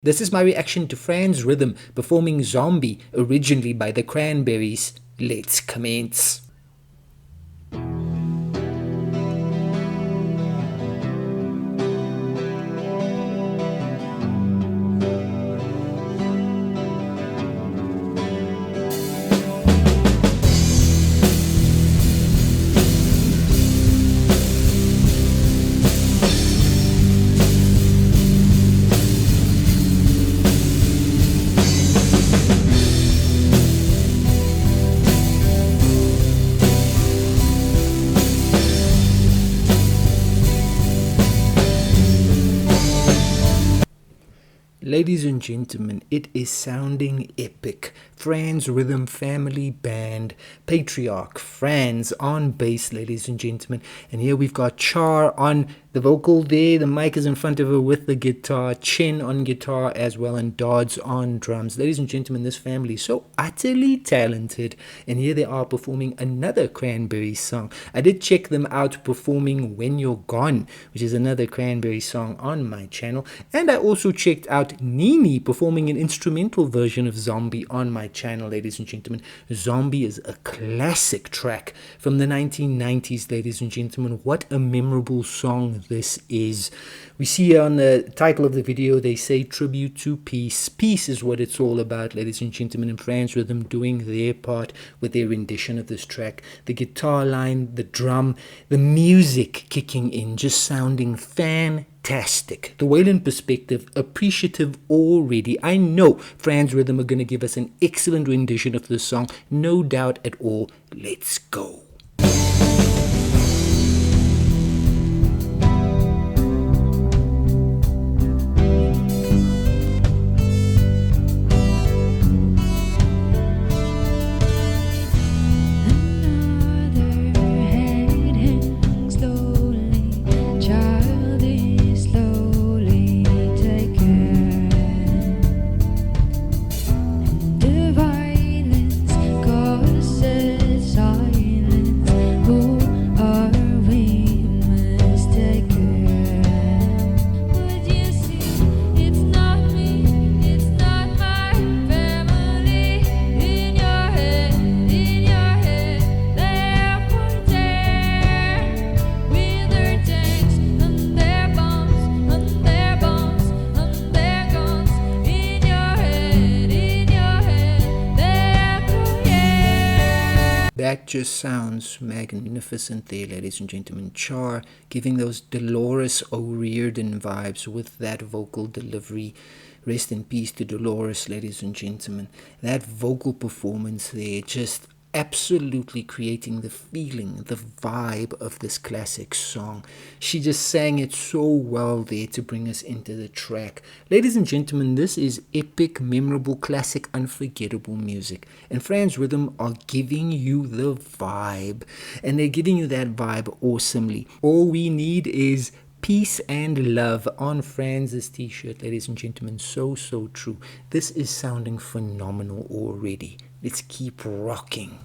This is my reaction to Franz Rhythm performing Zombie, originally by the Cranberries. Let's commence. Ladies and gentlemen, it is sounding epic. Franz Rhythm Family Band, Patriarch Franz on bass, ladies and gentlemen. And here we've got Char on the vocal there. The mic is in front of her with the guitar. Chen on guitar as well, and Dodds on drums. Ladies and gentlemen, this family is so utterly talented. And here they are performing another Cranberries song. I did check them out performing When You're Gone, which is another Cranberries song on my channel. And I also checked out Nini performing an instrumental version of Zombie on my channel, ladies and gentlemen. Zombie is a classic track from the 1990s, ladies and gentlemen. What a memorable song this is. We see here on the title of the video, they say tribute to peace. Peace is what it's all about, ladies and gentlemen, and Franz Rhythm doing their part with their rendition of this track. The guitar line, the drum, the music kicking in, just sounding fantastic. The Waylon perspective, appreciative already. I know Franz Rhythm are going to give us an excellent rendition of this song, no doubt at all. Let's go. That just sounds magnificent there, ladies and gentlemen. Char giving those Dolores O'Riordan vibes with that vocal delivery. Rest in peace to Dolores, ladies and gentlemen. That vocal performance there, just absolutely creating the feeling, the vibe of this classic song. She just sang it so well there to bring us into the track. Ladies and gentlemen, this is epic, memorable, classic, unforgettable music. And Franz Rhythm are giving you the vibe. And they're giving you that vibe awesomely. All we need is peace and love on Franz's t-shirt, ladies and gentlemen. So true. This is sounding phenomenal already. Let's keep rocking.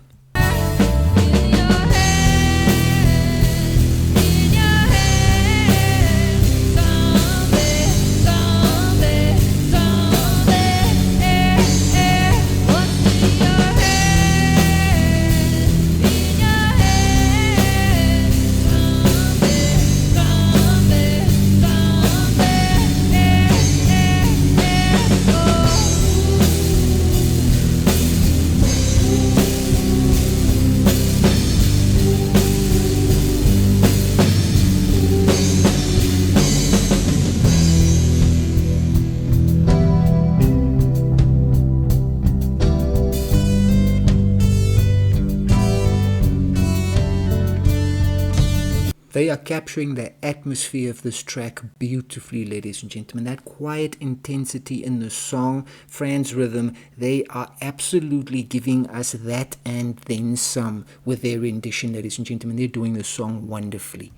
They are capturing the atmosphere of this track beautifully, ladies and gentlemen. That quiet intensity in the song, Franz Rhythm, they are absolutely giving us that and then some with their rendition, ladies and gentlemen. They're doing the song wonderfully.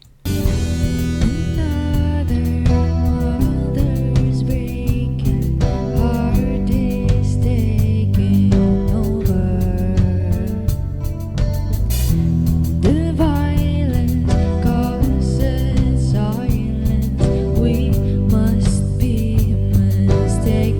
Mistake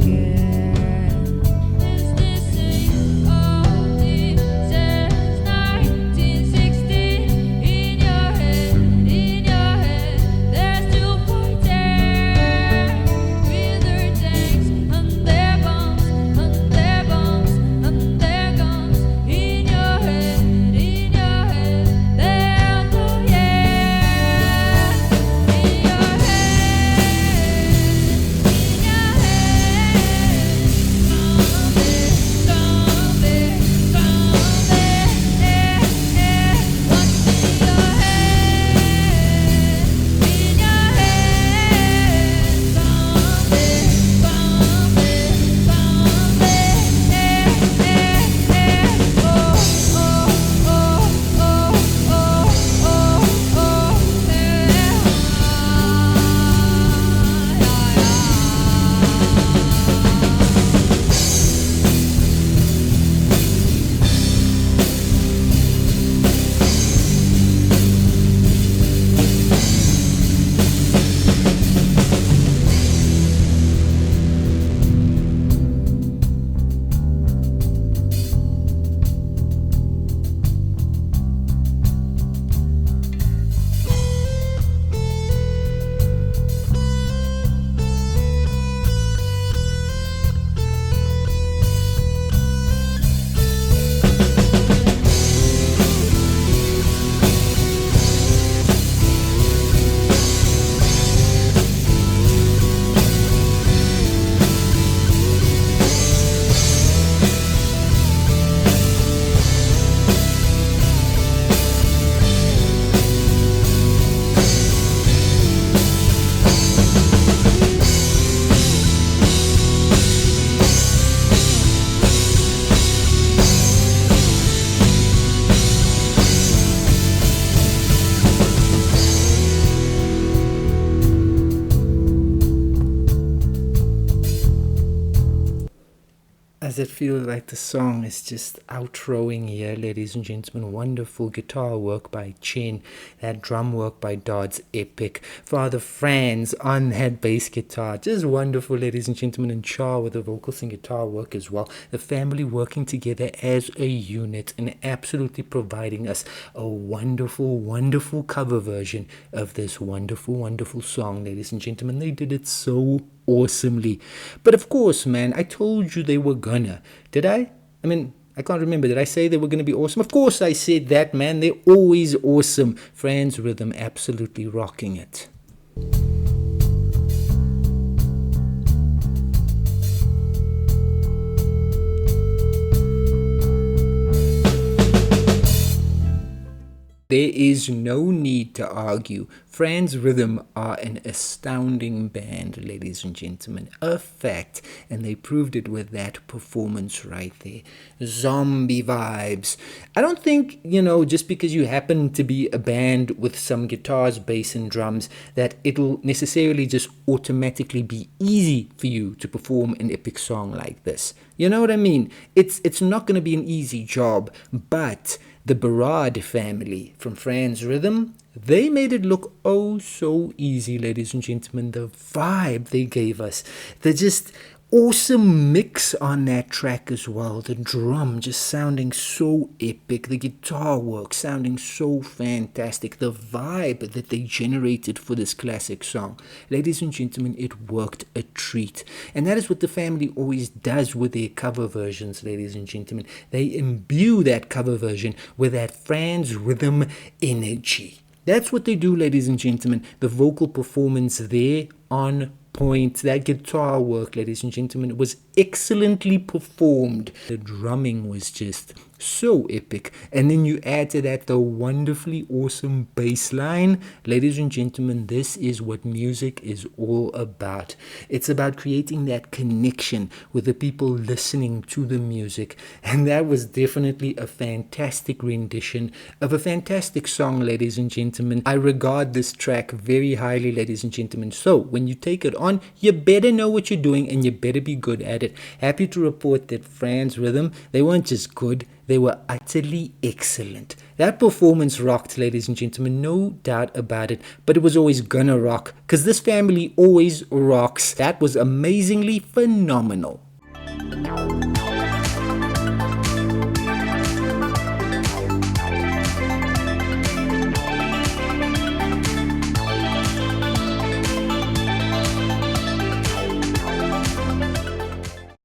As it feels like the song is just outroing here, ladies and gentlemen. Wonderful guitar work by Chen, that drum work by Dodd's epic. Father Franz on that bass guitar, just wonderful, ladies and gentlemen. And Char with the vocals and guitar work as well. The family working together as a unit and absolutely providing us a wonderful, wonderful cover version of this wonderful, wonderful song, ladies and gentlemen. They did it so awesomely. But of course, man, I told you they were gonna. Did I? I mean, I can't remember. Did I say they were gonna be awesome? Of course I said that, man. They're always awesome. Franz Rhythm absolutely rocking it. There is no need to argue. Franz Rhythm are an astounding band, ladies and gentlemen. A fact. And they proved it with that performance right there. Zombie vibes. I don't think, just because you happen to be a band with some guitars, bass, and drums, that it'll necessarily just automatically be easy for you to perform an epic song like this. You know what I mean? It's not going to be an easy job, but the Barad family from Franz Rhythm, they made it look oh so easy, ladies and gentlemen. The vibe they gave us, the just awesome mix on that track as well. The drum just sounding so epic, the guitar work sounding so fantastic, the vibe that they generated for this classic song. Ladies and gentlemen, it worked a treat. And that is what the family always does with their cover versions, ladies and gentlemen. They imbue that cover version with that Franz Rhythm energy. That's what they do, ladies and gentlemen. The vocal performance there on point. That guitar work, ladies and gentlemen, was excellently performed. The drumming was just so epic. And then you add to that the wonderfully awesome bass line. Ladies and gentlemen, this is what music is all about. It's about creating that connection with the people listening to the music. And that was definitely a fantastic rendition of a fantastic song, ladies and gentlemen. I regard this track very highly, ladies and gentlemen. So when you take it on, you better know what you're doing and you better be good at it. Happy to report that Franz Rhythm, they weren't just good, they were utterly excellent. That performance rocked, ladies and gentlemen, no doubt about it. But it was always gonna rock, because this family always rocks. That was amazingly phenomenal.